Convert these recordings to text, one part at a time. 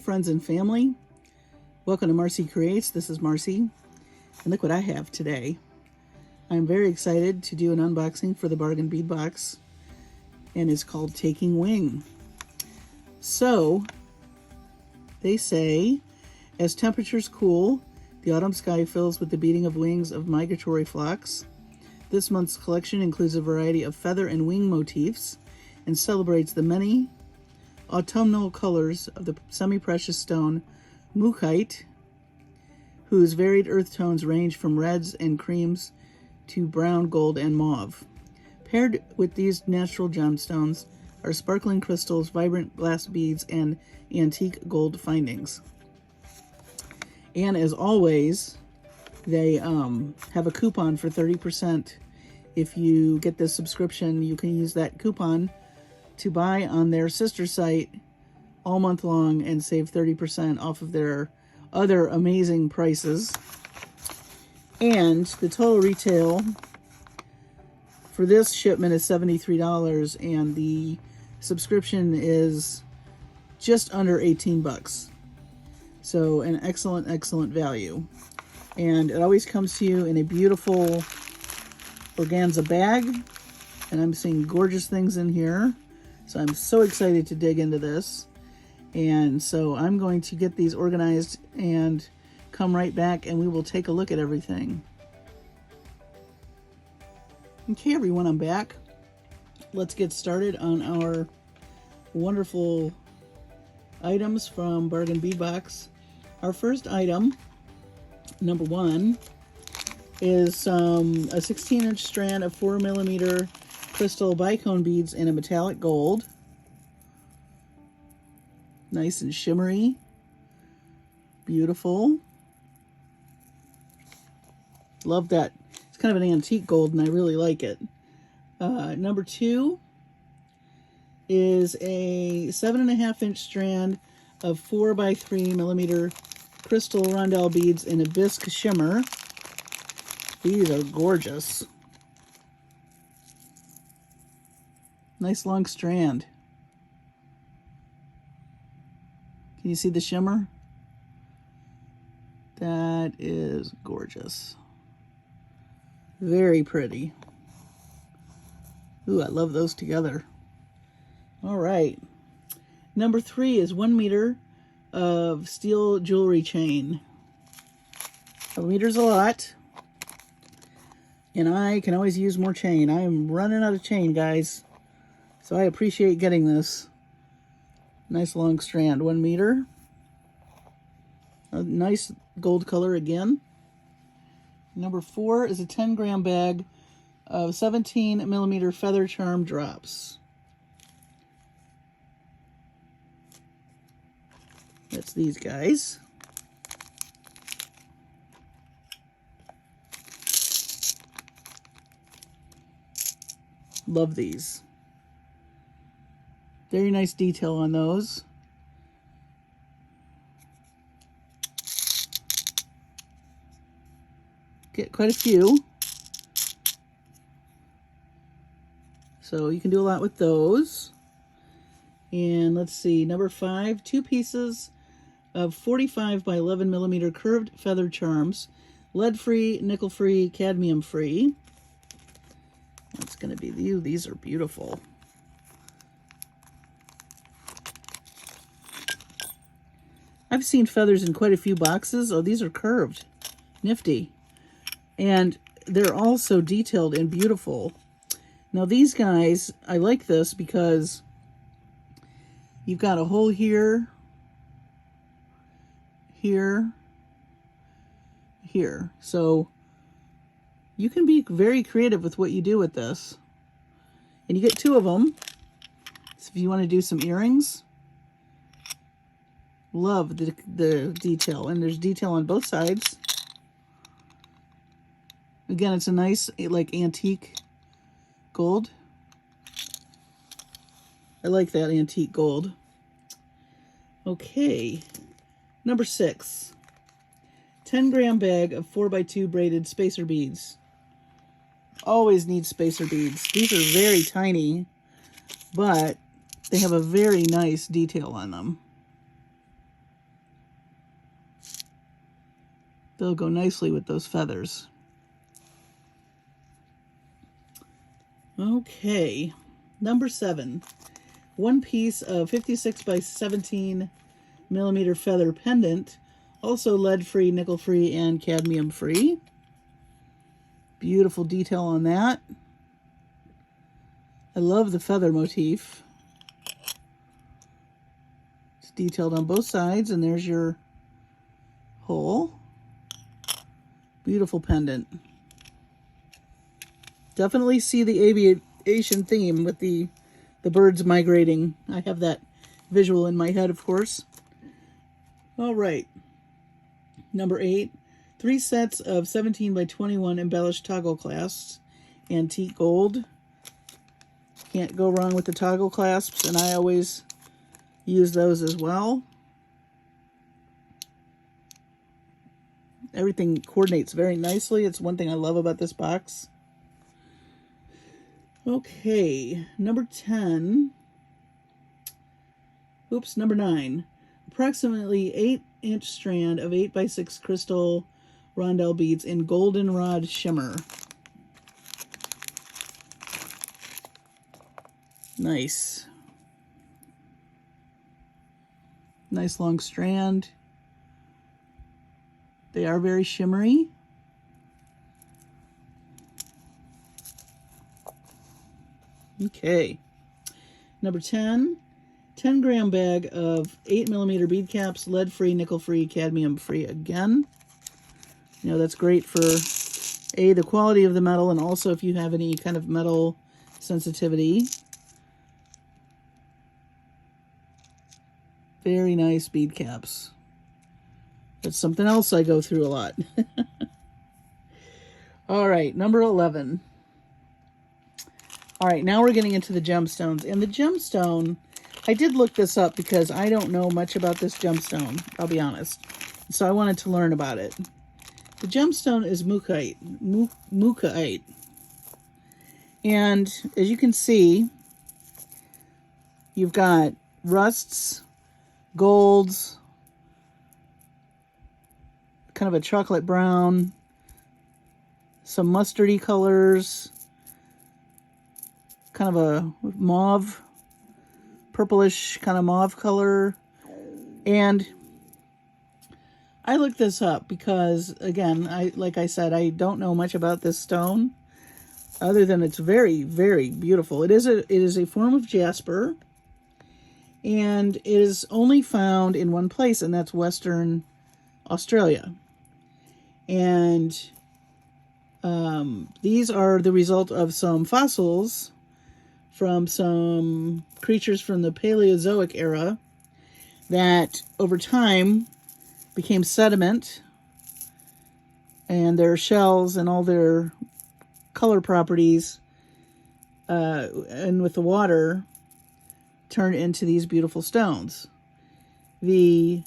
friends and family. Welcome to Marcie Creates. This is Marcie, and look what I have today. I'm very excited to do an unboxing for the bargain bead box, and it's called Taking Wing. So, they say, as temperatures cool, the autumn sky fills with the beating of wings of migratory flocks. This month's collection includes a variety of feather and wing motifs and celebrates the many autumnal colors of the semi-precious stone Mukite, whose varied earth tones range from reds and creams to brown, gold, and mauve. Paired with these natural gemstones are sparkling crystals, vibrant glass beads, and antique gold findings. And as always, they have a coupon for 30%. If you get this subscription, you can use that coupon to buy on their sister site all month long and save 30% off of their other amazing prices. And the total retail for this shipment is $73, and the subscription is just under 18 bucks. So an excellent, excellent value. And it always comes to you in a beautiful organza bag. And I'm seeing gorgeous things in here. So I'm so excited to dig into this. And so I'm going to get these organized and come right back and we will take a look at everything. Okay, everyone, I'm back. Let's get started on our wonderful items from Bargain Bead Box. Our first item, number one, is a 16-inch strand of 4mm crystal Bicone beads in a metallic gold. Nice and shimmery. Beautiful. Love that. It's kind of an antique gold and I really like it. Number two is a 7.5-inch strand of 4x3mm crystal Rondelle beads in a bisque shimmer. These are gorgeous. Nice long strand. Can you see the shimmer? That is gorgeous. Very pretty. Ooh, I love those together. All right. Number three is 1 meter of steel jewelry chain. A meter's a lot, and I can always use more chain. I am running out of chain, guys. So I appreciate getting this. Nice long strand, 1 meter. A nice gold color again. Number four is a 10-gram bag of 17mm feather charm drops. That's these guys. Love these. Very nice detail on those. Get quite a few. So you can do a lot with those. And let's see, number five, 2 pieces of 45 by 11mm curved feather charms, lead-free, nickel-free, cadmium-free. That's going to be you. These are beautiful. I've seen feathers in quite a few boxes. Oh, these are curved. Nifty. And they're all so detailed and beautiful. Now these guys, I like this because you've got a hole here, here, here. So you can be very creative with what you do with this. And you get 2 of them. So if you want to do some earrings, love the detail. And there's detail on both sides. Again, it's a nice, like, antique gold. I like that antique gold. Okay. Number 6. 10-gram bag of 4x2 braided spacer beads. Always need spacer beads. These are very tiny, but they have a very nice detail on them. they'll go nicely with those feathers. Okay, number 7. One piece of 56 by 17 millimeter feather pendant, also lead-free, nickel-free, and cadmium-free. Beautiful detail on that. I love the feather motif. It's detailed on both sides, and there's your hole. Beautiful pendant. Definitely see the aviation theme with the birds migrating. I have that visual in my head, of course. All right. Number 8. 3 sets of 17 by 21 embellished toggle clasps, antique gold. Can't go wrong with the toggle clasps, and I always use those as well. Everything coordinates very nicely. It's one thing I love about this box. Okay, number 10. Oops, number 9. Approximately 8-inch strand of 8 by 6 crystal Rondelle beads in Goldenrod Shimmer. Nice. Nice long strand. They are very shimmery. Okay. Number 10. 10-gram bag of 8mm bead caps, lead-free, nickel-free, cadmium-free again. You know, that's great for, the quality of the metal, and also if you have any kind of metal sensitivity. Very nice bead caps. That's something else I go through a lot. All right, number 11. All right, now we're getting into the gemstones. And the gemstone, I did look this up because I don't know much about this gemstone, I'll be honest. So I wanted to learn about it. The gemstone is Mukite. Mukite. And as you can see, you've got rusts, golds, kind of a chocolate brown, some mustardy colors, kind of a mauve, purplish kind of mauve color. And I looked this up because, again, like I said, I don't know much about this stone other than it's very, very beautiful. It is a form of jasper, and it is only found in one place, and that's Western Australia. And these are the result of some fossils from some creatures from the Paleozoic era that over time became sediment, and their shells and all their color properties and with the water turned into these beautiful stones. The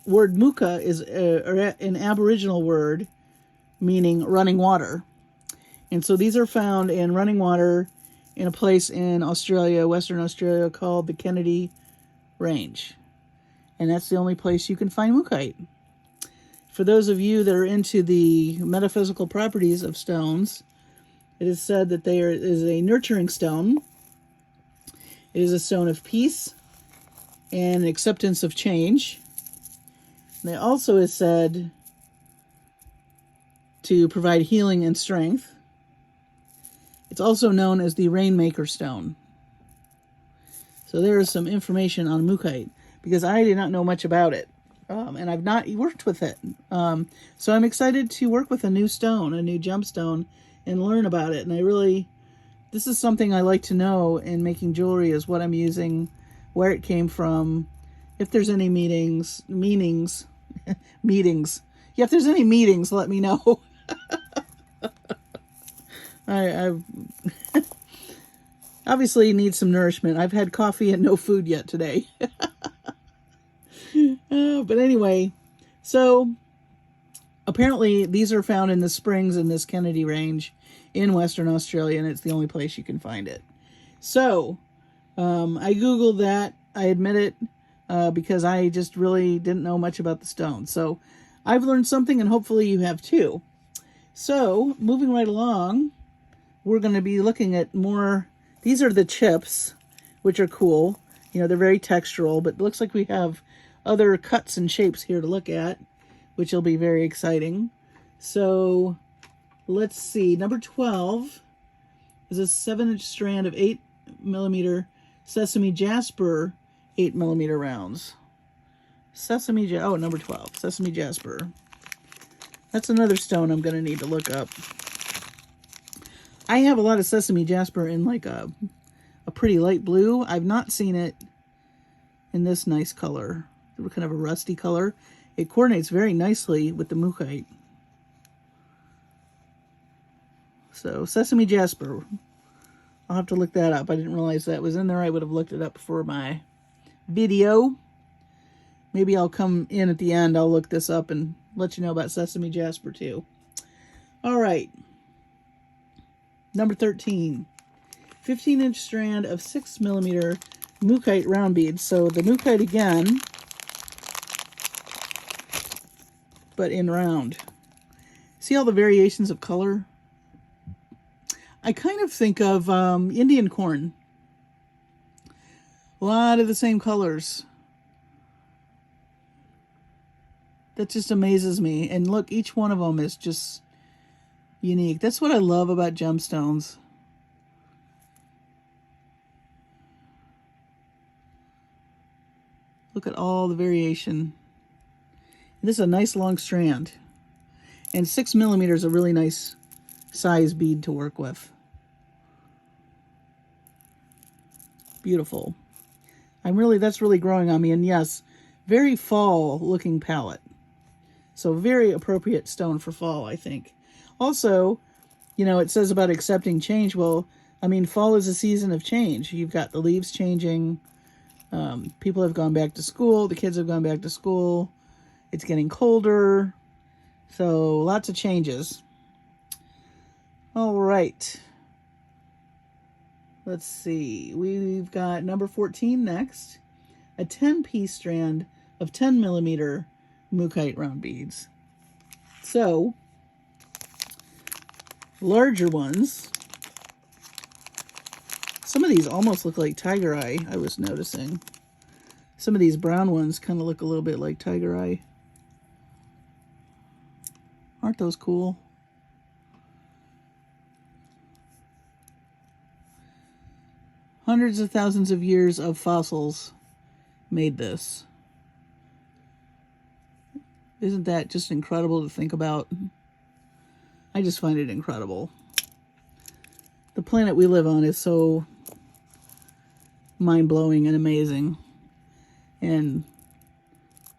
word muka is an Aboriginal word meaning running water. And so these are found in running water in a place in Australia, Western Australia, called the Kennedy Range. And that's the only place you can find Mukite. For those of you that are into the metaphysical properties of stones, it is said that there is a nurturing stone. It is a stone of peace and acceptance of change. And it also is said to provide healing and strength. It's also known as the Rainmaker Stone. So there is some information on Mukite, because I did not know much about it, and I've not worked with it. So I'm excited to work with a new stone, a new gemstone, and learn about it. And this is something I like to know in making jewelry, is what I'm using, where it came from, if there's any meanings. Yeah, if there's any meetings, let me know. I obviously need some nourishment. I've had coffee and no food yet today. But anyway, so apparently these are found in the springs in this Kennedy Range in Western Australia, and it's the only place you can find it. So I Googled that. I admit it, because I just really didn't know much about the stone. So I've learned something, and hopefully you have too. So, moving right along, we're going to be looking at more. These are the chips, which are cool. You know, they're very textural, but it looks like we have other cuts and shapes here to look at, which will be very exciting. So, let's see. Number 12 is a 7-inch strand of 8mm Sesame Jasper 8mm rounds. Number 12, Sesame Jasper. That's another stone I'm going to need to look up. I have a lot of Sesame Jasper in like a pretty light blue. I've not seen it in this nice color. Kind of a rusty color. It coordinates very nicely with the Mukite. So, Sesame Jasper. I'll have to look that up. I didn't realize that was in there. I would have looked it up for my video. Maybe I'll come in at the end. I'll look this up and let you know about Sesame Jasper too. All right. Number 13. 15-inch strand of 6mm Mukite round beads. So the Mukite again, but in round. See all the variations of color? I kind of think of Indian corn. A lot of the same colors. That just amazes me. And look, each one of them is just unique. That's what I love about gemstones. Look at all the variation. This is a nice long strand. And 6mm is a really nice size bead to work with. Beautiful. That's really growing on me. And yes, very fall looking palette. So very appropriate stone for fall, I think. Also, you know, it says about accepting change. Well, I mean, fall is a season of change. You've got the leaves changing. People have gone back to school. The kids have gone back to school. It's getting colder. So lots of changes. All right. Let's see. We've got number 14 next. A 10-piece strand of 10mm Mukite round beads. So, larger ones. Some of these almost look like tiger eye, I was noticing. Some of these brown ones kind of look a little bit like tiger eye. Aren't those cool? Hundreds of thousands of years of fossils made this. Isn't that just incredible to think about? I just find it incredible. The planet we live on is so mind-blowing and amazing. And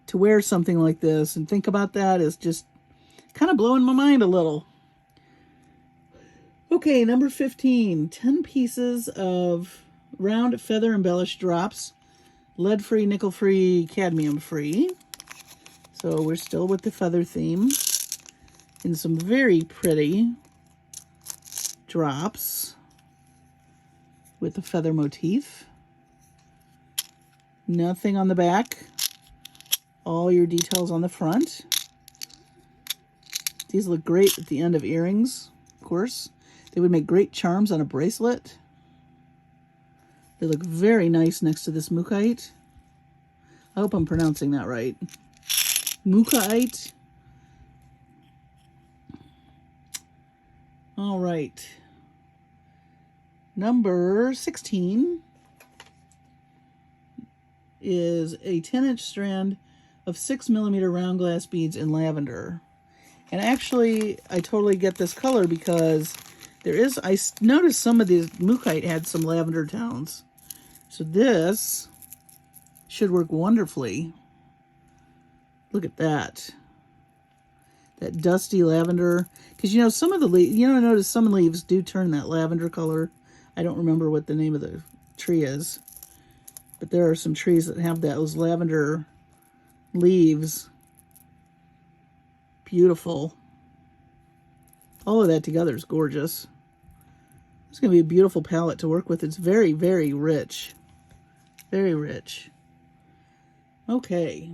to wear something like this and think about that is just kind of blowing my mind a little. Okay, number 15. 10 pieces of round feather embellished drops. Lead-free, nickel-free, cadmium-free. So we're still with the feather theme. In some very pretty drops with the feather motif. Nothing on the back. All your details on the front. These look great at the end of earrings, of course. They would make great charms on a bracelet. They look very nice next to this Mukite. I hope I'm pronouncing that right. Mukite. All right. Number 16 is a 10-inch strand of 6mm round glass beads in lavender. And actually, I totally get this color because I noticed some of these Mukite had some lavender tones. So this should work wonderfully. Look at that. That dusty lavender. Because, you know, some of the leaves, I notice some leaves do turn that lavender color. I don't remember what the name of the tree is. But there are some trees that have those lavender leaves. Beautiful. All of that together is gorgeous. It's going to be a beautiful palette to work with. It's very, very rich. Very rich. Okay.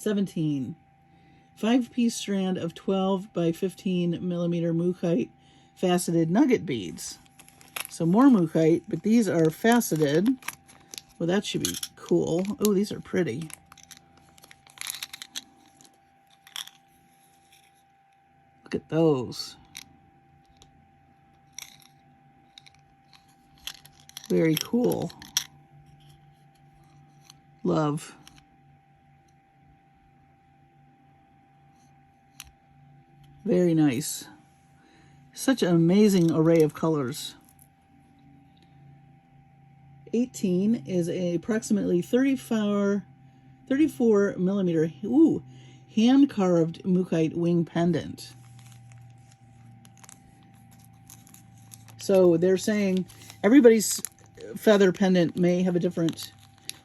17. 5-piece strand of 12 by 15 millimeter Mukite faceted nugget beads. So more Mukite, but these are faceted. Well, that should be cool. Oh, these are pretty. Look at those. Very cool. Love. Very nice. Such an amazing array of colors. 18 is a approximately 34 millimeter hand-carved Mukite wing pendant. So they're saying everybody's feather pendant may have a different,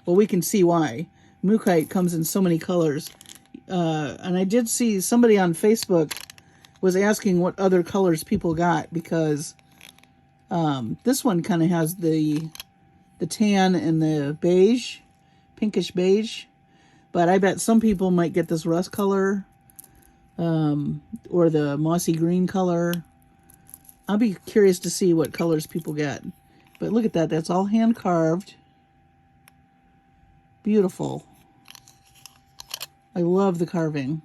well, we can see why. Mukite comes in so many colors. And I did see somebody on Facebook was asking what other colors people got, because this one kind of has the tan and the beige, pinkish beige, but I bet some people might get this rust color or the mossy green color. I'll be curious to see what colors people get. But look at that, that's all hand carved. Beautiful. I love the carving.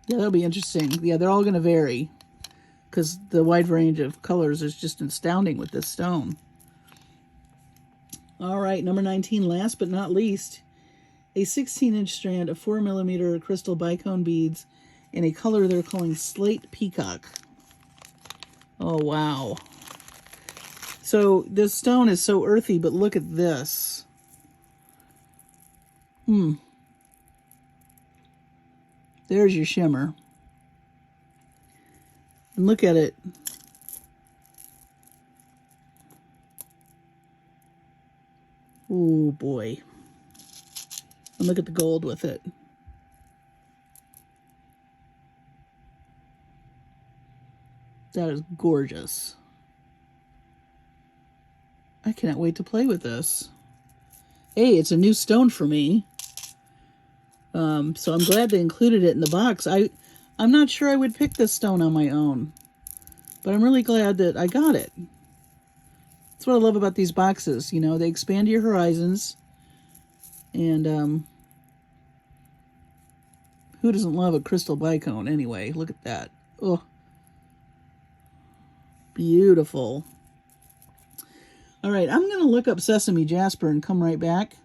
Yeah, that'll be interesting. Yeah, they're all going to vary, because the wide range of colors is just astounding with this stone. All right, number 19, last but not least, a 16-inch strand of 4 millimeter crystal Bicone beads in a color they're calling Slate Peacock. Oh, wow. So this stone is so earthy, but look at this. There's your shimmer. And look at it. Oh boy. And look at the gold with it. That is gorgeous. I cannot wait to play with this. Hey, it's a new stone for me. So I'm glad they included it in the box. I'm not sure I would pick this stone on my own, but I'm really glad that I got it. That's what I love about these boxes. You know, they expand your horizons, and who doesn't love a crystal Bicone anyway? Look at that. Oh, beautiful. All right, I'm going to look up Sesame Jasper and come right back,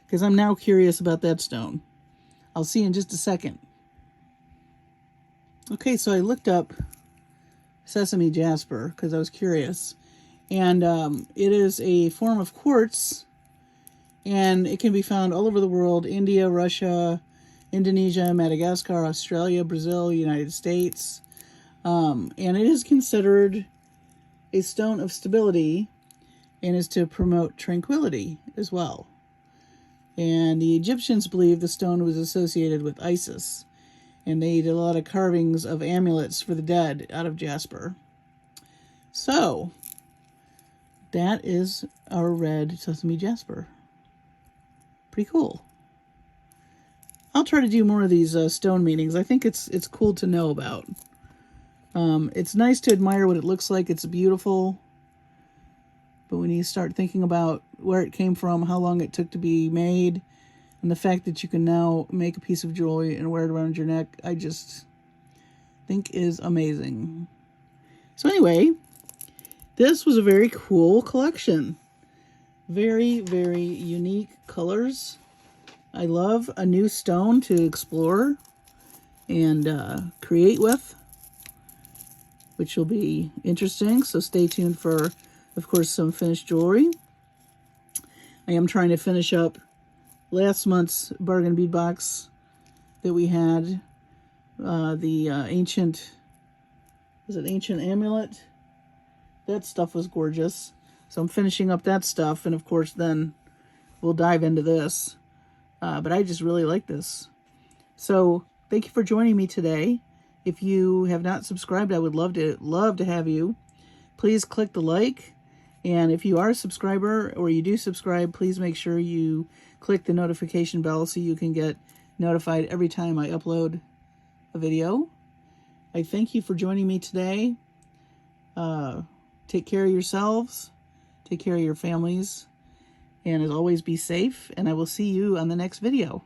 because I'm now curious about that stone. I'll see you in just a second. Okay, so I looked up Sesame Jasper because I was curious. And it is a form of quartz, and it can be found all over the world: India, Russia, Indonesia, Madagascar, Australia, Brazil, United States. And it is considered a stone of stability and is to promote tranquility as well. And the Egyptians believed the stone was associated with Isis, and they did a lot of carvings of amulets for the dead out of jasper. So that is our red Sesame Jasper. Pretty cool. I'll try to do more of these stone meetings. I think it's cool to know about. It's nice to admire what it looks like. It's beautiful. But when you start thinking about where it came from, how long it took to be made, and the fact that you can now make a piece of jewelry and wear it around your neck, I just think is amazing. So anyway, this was a very cool collection. Very, very unique colors. I love a new stone to explore and create with, which will be interesting. So stay tuned for, of course, some finished jewelry. I am trying to finish up last month's bargain bead box that we had. The ancient, was it ancient amulet? That stuff was gorgeous. So I'm finishing up that stuff, and of course then we'll dive into this. But I just really like this. So thank you for joining me today. If you have not subscribed, I would love to have you. Please click the like And if you are a subscriber or you do subscribe, please make sure you click the notification bell so you can get notified every time I upload a video. I thank you for joining me today. Take care of yourselves, take care of your families, and as always, be safe, and I will see you on the next video.